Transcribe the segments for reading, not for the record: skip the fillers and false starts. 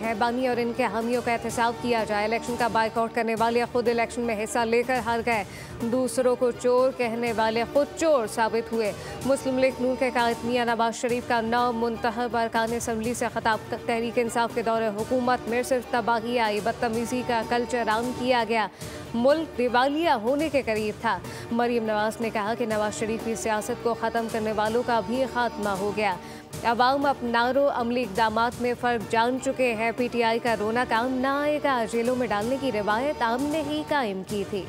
है बानी और इनके हामियों का एहतसाब किया जाए। इलेक्शन का बाइकआउट करने वाले खुद इलेक्शन में हिस्सा लेकर हार गए। दूसरों को चोर कहने वाले खुद चोर साबित हुए। मुस्लिम लीग नून के कायद मियां नवाज शरीफ का नाम मुंतखब अरकान असम्बली से खिताब। तहरीक इंसाफ के दौरे हुकूमत में सिर्फ तबाही आई, बदतमीजी का कल्चर आम किया गया, मुल्क दिवालिया होने के करीब था। मरीम नवाज ने कहा कि नवाज शरीफ की सियासत को ख़त्म करने वालों का भी खात्मा हो गया। अवाम अपनारो अमली इक़दामात में फ़र्क जान चुके हैं। PTI का रोना काम न आएगा, जेलों में डालने की रिवायत आम ने ही कायम की थी।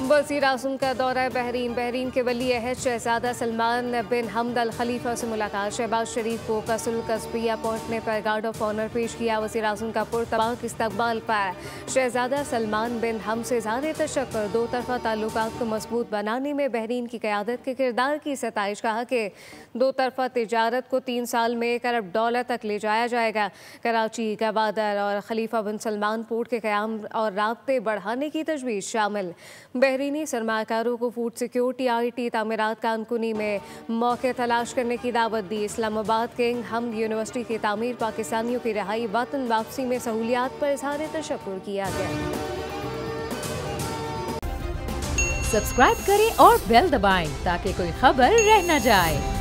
वज़ीर आज़म का दौरा बहरीन के वली अहद शहजादा सलमान बिन हमद अल खलीफा से मुलाकात। शहबाज शरीफ को कसुल कस्बिया पहुंचने पर गार्ड ऑफ ऑनर पेश किया। वज़ीर आज़म का पुरतबाक इस्तकबाल पाया। शहजादा सलमान बिन हमद से ज़ाहिर तशक्कुर, दो तरफ़ा ताल्लुकात को मजबूत बनाने में बहरीन की क़यादत के किरदार की सताइश। कहा कि दो तरफ़ा तिजारत को 3 साल में $1 अरब तक ले जाया जाएगा। कराची, गवादर और खलीफा बिन सलमान पोर्ट के क़याम और राब्ते बढ़ाने की तजवीज़ शामिल। बहरीनी सरमाकारों को फूड सिक्योरिटी IT तामीरात कानकुनी में मौके तलाश करने की दावत दी। इस्लामाबाद किंग हमद यूनिवर्सिटी की तामीर, पाकिस्तानियों की रिहाई, वतन वापसी में सहूलियात पर इज़हार तशक्कुर किया गया। सब्सक्राइब करें और बेल दबाएं ताकि कोई खबर रह न जाए।